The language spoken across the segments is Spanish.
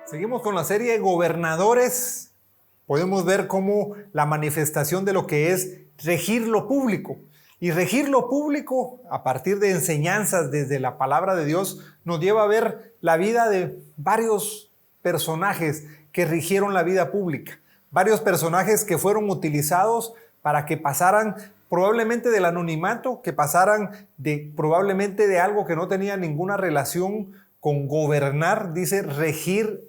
Seguimos con la serie de gobernadores. Podemos ver cómo la manifestación de lo que es regir lo público. Y regir lo público, a partir de enseñanzas desde la palabra de Dios, nos lleva a ver la vida de varios personajes que rigieron la vida pública. Varios personajes que fueron utilizados para que pasaran probablemente del anonimato, que pasaran probablemente de algo que no tenía ninguna relación con gobernar, dice regir,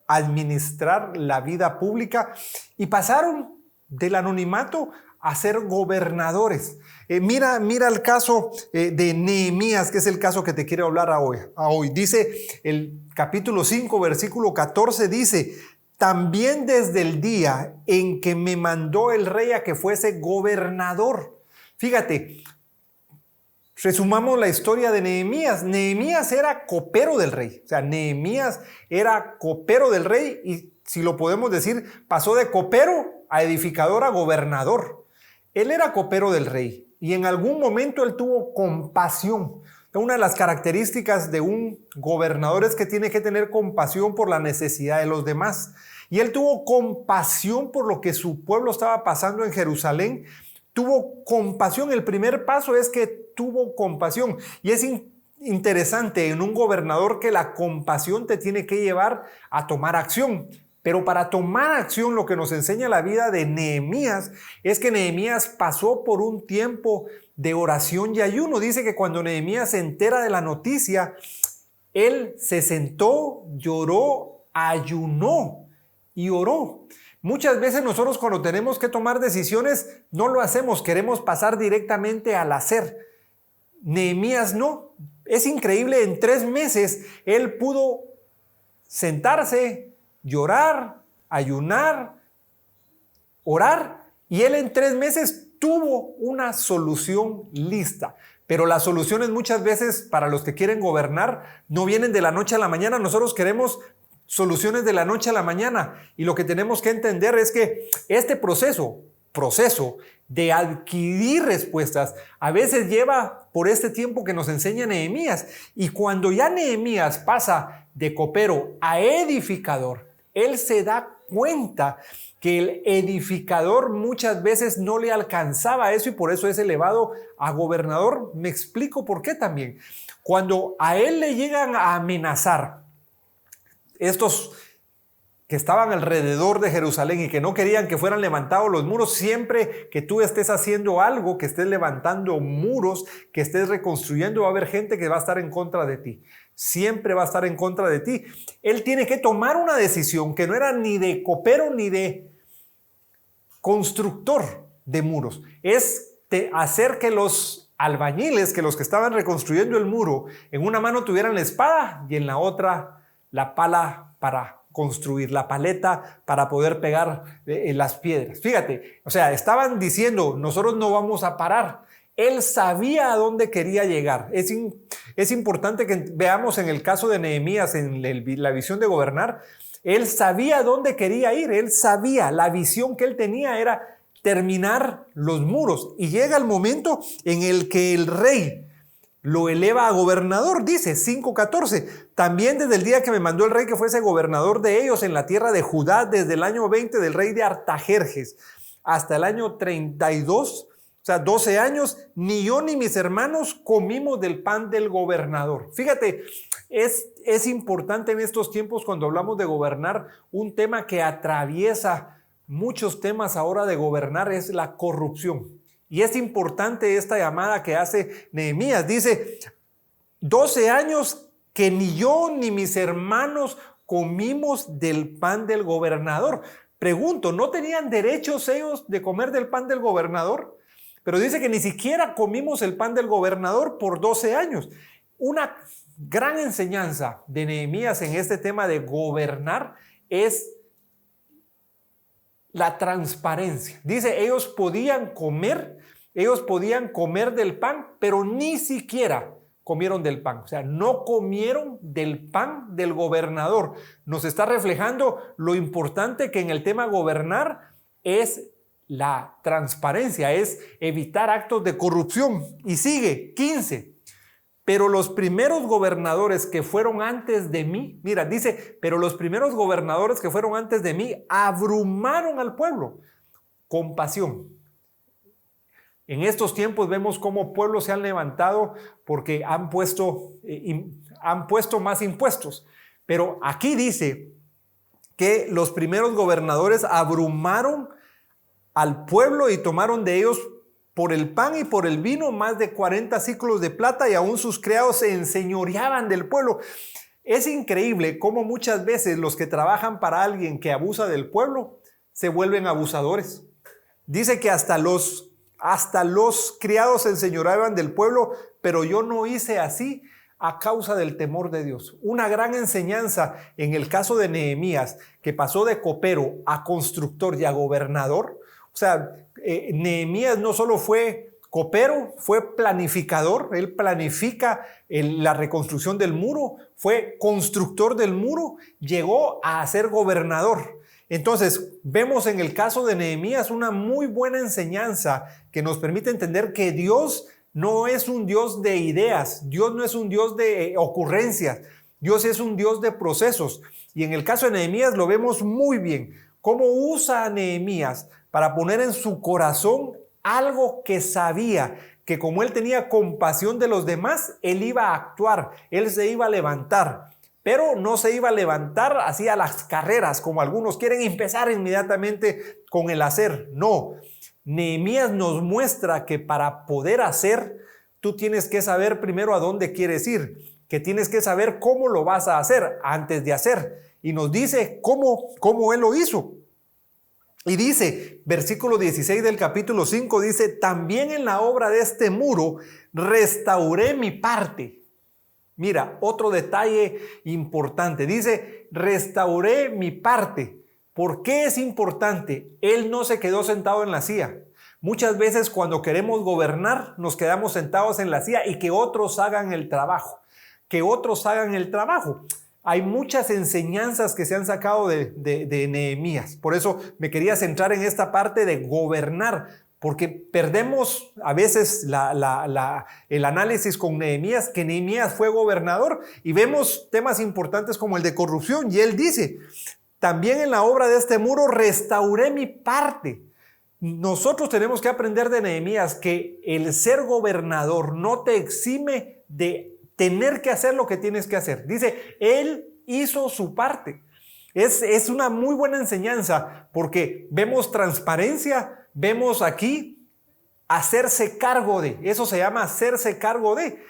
administrar la vida pública, y pasaron del anonimato a ser gobernadores. Mira el caso de Nehemías, que es el caso que te quiero hablar hoy. Dice el capítulo 5, versículo 14, dice: también desde el día en que me mandó el rey a que fuese gobernador. Fíjate, resumamos la historia de Nehemías. Nehemías era copero del rey. O sea, Nehemías era copero del rey y, si lo podemos decir, pasó de copero a edificador a gobernador. Él era copero del rey y en algún momento él tuvo compasión. Una de las características de un gobernador es que tiene que tener compasión por la necesidad de los demás. Y él tuvo compasión por lo que su pueblo estaba pasando en Jerusalén. Tuvo compasión. El primer paso es que tuvo compasión. Y es interesante en un gobernador que la compasión te tiene que llevar a tomar acción. Pero para tomar acción, lo que nos enseña la vida de Nehemías es que Nehemías pasó por un tiempo de oración y ayuno. Dice que cuando Nehemías se entera de la noticia, él se sentó, lloró, ayunó y oró. Muchas veces nosotros, cuando tenemos que tomar decisiones, no lo hacemos, queremos pasar directamente al hacer. Nehemías no. Es increíble, en 3 meses él pudo sentarse, llorar, ayunar, orar, y él en 3 meses tuvo una solución lista. Pero las soluciones muchas veces para los que quieren gobernar no vienen de la noche a la mañana. Nosotros queremos soluciones de la noche a la mañana, y lo que tenemos que entender es que este proceso de adquirir respuestas a veces lleva por este tiempo que nos enseña Nehemías. Y cuando ya Nehemías pasa de copero a edificador, él se da cuenta que el edificador muchas veces no le alcanzaba eso y por eso es elevado a gobernador. Me explico por qué también. Cuando a él le llegan a amenazar estos que estaban alrededor de Jerusalén y que no querían que fueran levantados los muros, siempre que tú estés haciendo algo, que estés levantando muros, que estés reconstruyendo, va a haber gente que va a estar en contra de ti. Siempre va a estar en contra de ti. Él tiene que tomar una decisión que no era ni de copero ni de constructor de muros. Es hacer que los albañiles, que los que estaban reconstruyendo el muro, en una mano tuvieran la espada y en la otra la pala para construir, la paleta para poder pegar las piedras. Fíjate, o sea, estaban diciendo, nosotros no vamos a parar. Él sabía a dónde quería llegar. Es importante que veamos en el caso de Nehemías, en la visión de gobernar, él sabía a dónde quería ir. Él sabía, la visión que él tenía era terminar los muros. Y llega el momento en el que el rey lo eleva a gobernador. Dice 5:14, también desde el día que me mandó el rey que fuese gobernador de ellos en la tierra de Judá, desde el año 20 del rey de Artajerjes hasta el año 32, o sea, 12 años, ni yo ni mis hermanos comimos del pan del gobernador. Fíjate, es importante en estos tiempos, cuando hablamos de gobernar, un tema que atraviesa muchos temas ahora de gobernar es la corrupción. Y es importante esta llamada que hace Nehemías. Dice, 12 años que ni yo ni mis hermanos comimos del pan del gobernador. Pregunto, ¿no tenían derechos ellos de comer del pan del gobernador? Pero dice que ni siquiera comimos el pan del gobernador por 12 años. Una gran enseñanza de Nehemías en este tema de gobernar es la transparencia. Dice, ellos podían comer del pan, pero ni siquiera comieron del pan. O sea, no comieron del pan del gobernador. Nos está reflejando lo importante que en el tema gobernar es la transparencia, es evitar actos de corrupción. Y sigue, 15. pero los primeros gobernadores que fueron antes de mí, mira, dice, pero los primeros gobernadores que fueron antes de mí abrumaron al pueblo con pasión. En estos tiempos vemos cómo pueblos se han levantado porque han puesto más impuestos. Pero aquí dice que los primeros gobernadores abrumaron al pueblo y tomaron de ellos por el pan y por el vino más de 40 siclos de plata, y aún sus criados se enseñoreaban del pueblo. Es increíble cómo muchas veces los que trabajan para alguien que abusa del pueblo se vuelven abusadores. Dice que hasta los criados se enseñoreaban del pueblo, pero yo no hice así a causa del temor de Dios. Una gran enseñanza en el caso de Nehemías, que pasó de copero a constructor y a gobernador. O sea, Nehemías no solo fue copero, fue planificador. Él planifica la reconstrucción del muro, fue constructor del muro, llegó a ser gobernador. Entonces, vemos en el caso de Nehemías una muy buena enseñanza que nos permite entender que Dios no es un Dios de ideas, Dios no es un Dios de ocurrencias, Dios es un Dios de procesos. Y en el caso de Nehemías lo vemos muy bien, cómo usa a Nehemías para poner en su corazón algo que sabía, que como él tenía compasión de los demás, él iba a actuar, él se iba a levantar. Pero no se iba a levantar así a las carreras, como algunos quieren empezar inmediatamente con el hacer. No, Nehemías nos muestra que para poder hacer, tú tienes que saber primero a dónde quieres ir, que tienes que saber cómo lo vas a hacer antes de hacer. Y nos dice cómo él lo hizo. Y dice, versículo 16 del capítulo 5, dice, también en la obra de este muro restauré mi parte. Mira, otro detalle importante. Dice, restauré mi parte. ¿Por qué es importante? Él no se quedó sentado en la silla. Muchas veces cuando queremos gobernar, nos quedamos sentados en la silla y que otros hagan el trabajo. Que otros hagan el trabajo. Hay muchas enseñanzas que se han sacado de Nehemías. Por eso me quería centrar en esta parte de gobernar, porque perdemos a veces el análisis con Nehemías, que Nehemías fue gobernador, y vemos temas importantes como el de corrupción. Y él dice, también en la obra de este muro restauré mi parte. Nosotros tenemos que aprender de Nehemías que el ser gobernador no te exime de tener que hacer lo que tienes que hacer. Dice, él hizo su parte. Es una muy buena enseñanza porque vemos transparencia, vemos aquí hacerse cargo de. Eso se llama hacerse cargo de.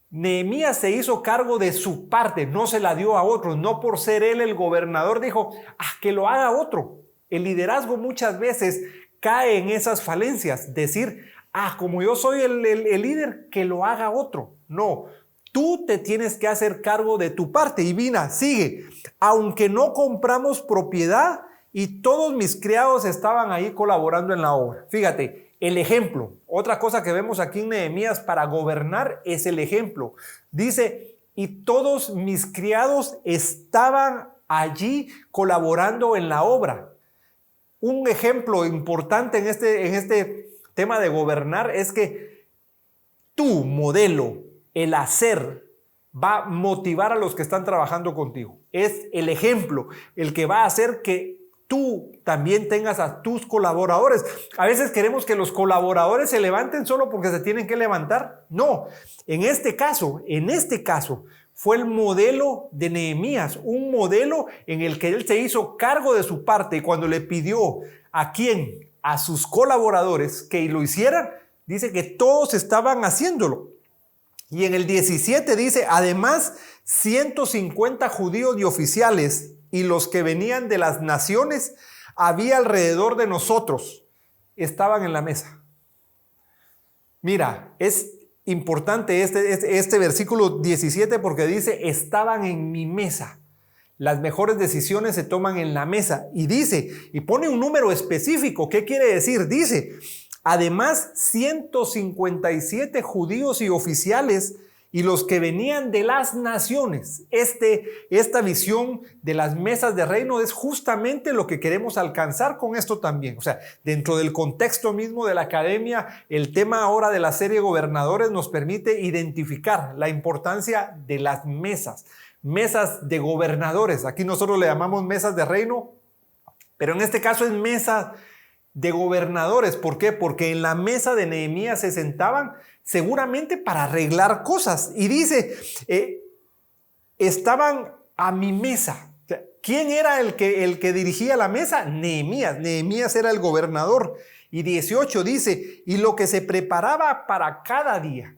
Nehemías se hizo cargo de su parte, no se la dio a otros. No por ser él el gobernador dijo, que lo haga otro. El liderazgo muchas veces cae en esas falencias. Decir, como yo soy el líder, que lo haga otro. No. Tú te tienes que hacer cargo de tu parte. Y mira, sigue. Aunque no compramos propiedad y todos mis criados estaban ahí colaborando en la obra. Fíjate, el ejemplo. Otra cosa que vemos aquí en Nehemías para gobernar es el ejemplo. Dice, y todos mis criados estaban allí colaborando en la obra. Un ejemplo importante en este tema de gobernar es que tu modelo, el hacer, va a motivar a los que están trabajando contigo. Es el ejemplo el que va a hacer que tú también tengas a tus colaboradores. A veces queremos que los colaboradores se levanten solo porque se tienen que levantar. No, en este caso, fue el modelo de Nehemías, un modelo en el que él se hizo cargo de su parte, y cuando le pidió a sus colaboradores que lo hicieran, dice que todos estaban haciéndolo. Y en el 17 dice, además 150 judíos y oficiales y los que venían de las naciones había alrededor de nosotros, estaban en la mesa. Mira, es importante este versículo 17 porque dice, estaban en mi mesa. Las mejores decisiones se toman en la mesa. Y dice, y pone un número específico. ¿Qué quiere decir? Dice, además 157 judíos y oficiales y los que venían de las naciones. Esta visión de las mesas de reino es justamente lo que queremos alcanzar con esto también. O sea, dentro del contexto mismo de la academia, el tema ahora de la serie Gobernadores nos permite identificar la importancia de las mesas de gobernadores. Aquí nosotros le llamamos mesas de reino, pero en este caso es mesa de gobernadores. ¿Por qué? Porque en la mesa de Nehemías se sentaban seguramente para arreglar cosas. Y dice, estaban a mi mesa. O sea, ¿quién era el que dirigía la mesa? Nehemías. Nehemías era el gobernador. Y 18 dice, y lo que se preparaba para cada día.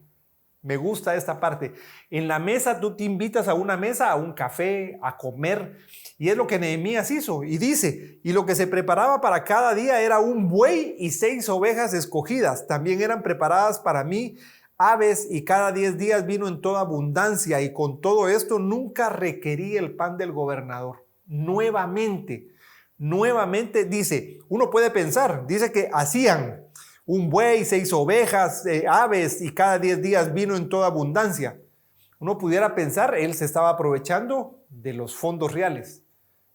Me gusta esta parte. En la mesa tú te invitas a una mesa, a un café, a comer. Y es lo que Nehemías hizo. Y dice, y lo que se preparaba para cada día era un buey y 6 ovejas escogidas. También eran preparadas para mí aves y cada 10 días vino en toda abundancia. Y con todo esto nunca requerí el pan del gobernador. Nuevamente dice, uno puede pensar, dice que hacían un buey, 6 ovejas, aves y cada 10 días vino en toda abundancia. Uno pudiera pensar, él se estaba aprovechando de los fondos reales.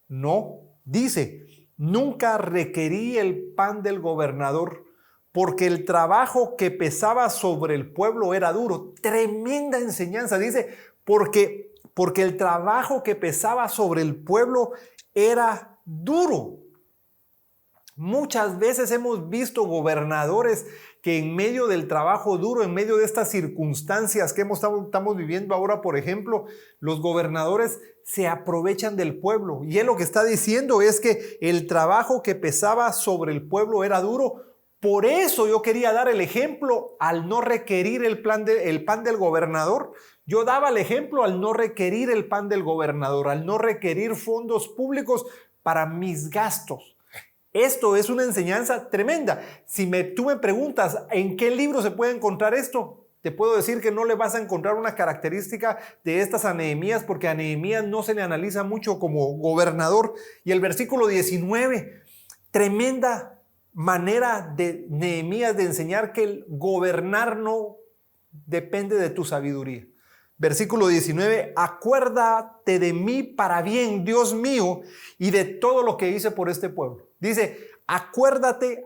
No, dice, nunca requerí el pan del gobernador porque el trabajo que pesaba sobre el pueblo era duro. Tremenda enseñanza, dice, porque el trabajo que pesaba sobre el pueblo era duro. Muchas veces hemos visto gobernadores que en medio del trabajo duro, en medio de estas circunstancias que estamos viviendo ahora, por ejemplo, los gobernadores se aprovechan del pueblo. Y él lo que está diciendo es que el trabajo que pesaba sobre el pueblo era duro. Por eso yo quería dar el ejemplo al no requerir el pan del gobernador. Yo daba el ejemplo al no requerir el pan del gobernador, al no requerir fondos públicos para mis gastos. Esto es una enseñanza tremenda. Si tú me preguntas en qué libro se puede encontrar esto, te puedo decir que no le vas a encontrar una característica de estas a Nehemías, porque a Nehemías no se le analiza mucho como gobernador. Y el versículo 19, tremenda manera de Nehemías de enseñar que el gobernar no depende de tu sabiduría. Versículo 19, acuérdate de mí para bien, Dios mío, y de todo lo que hice por este pueblo. Dice, acuérdate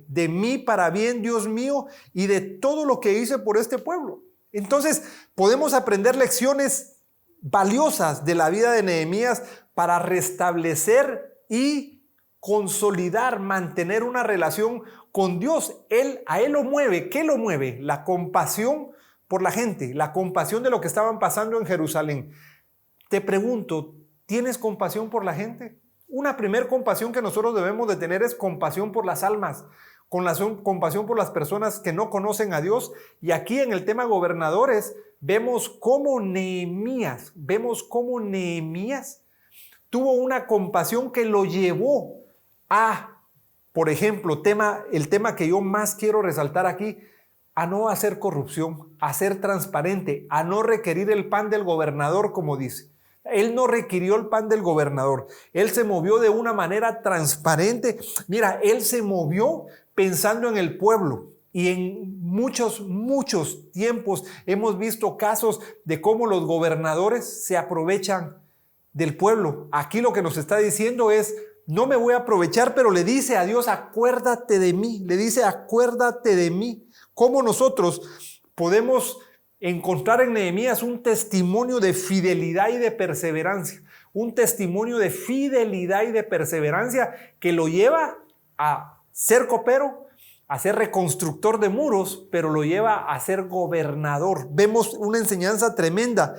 de mí para bien, Dios mío, y de todo lo que hice por este pueblo. Entonces, podemos aprender lecciones valiosas de la vida de Nehemías para restablecer y consolidar, mantener una relación con Dios. A él lo mueve. ¿Qué lo mueve? La compasión por la gente, la compasión de lo que estaban pasando en Jerusalén. Te pregunto, ¿tienes compasión por la gente? Una primer compasión que nosotros debemos de tener es compasión por las almas, compasión por las personas que no conocen a Dios. Y aquí en el tema gobernadores vemos cómo Nehemías tuvo una compasión que lo llevó a, por ejemplo, el tema que yo más quiero resaltar aquí, a no hacer corrupción, a ser transparente, a no requerir el pan del gobernador, como dice. Él no requirió el pan del gobernador. Él se movió de una manera transparente. Mira, él se movió pensando en el pueblo. Y en muchos tiempos hemos visto casos de cómo los gobernadores se aprovechan del pueblo. Aquí lo que nos está diciendo es, no me voy a aprovechar, pero le dice a Dios, acuérdate de mí. Le dice, acuérdate de mí. ¿Cómo nosotros podemos encontrar en Nehemías un testimonio de fidelidad y de perseverancia? Un testimonio de fidelidad y de perseverancia que lo lleva a ser copero, a ser reconstructor de muros, pero lo lleva a ser gobernador. Vemos una enseñanza tremenda,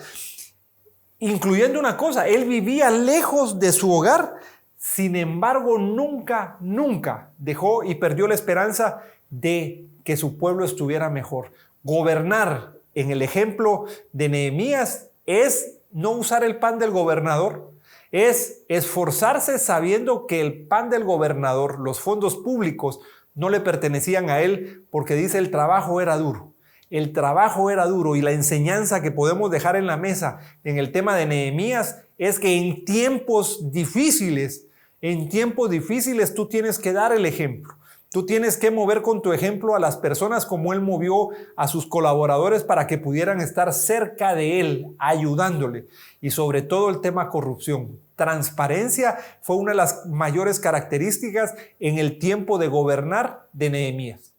incluyendo una cosa, él vivía lejos de su hogar, sin embargo nunca dejó y perdió la esperanza de que su pueblo estuviera mejor. Gobernar en el ejemplo de Nehemías es no usar el pan del gobernador, es esforzarse sabiendo que el pan del gobernador, los fondos públicos, no le pertenecían a él, porque dice el trabajo era duro. El trabajo era duro, y la enseñanza que podemos dejar en la mesa en el tema de Nehemías es que en tiempos difíciles tú tienes que dar el ejemplo. Tú tienes que mover con tu ejemplo a las personas como él movió a sus colaboradores para que pudieran estar cerca de él, ayudándole. Y sobre todo el tema corrupción. Transparencia fue una de las mayores características en el tiempo de gobernar de Nehemías.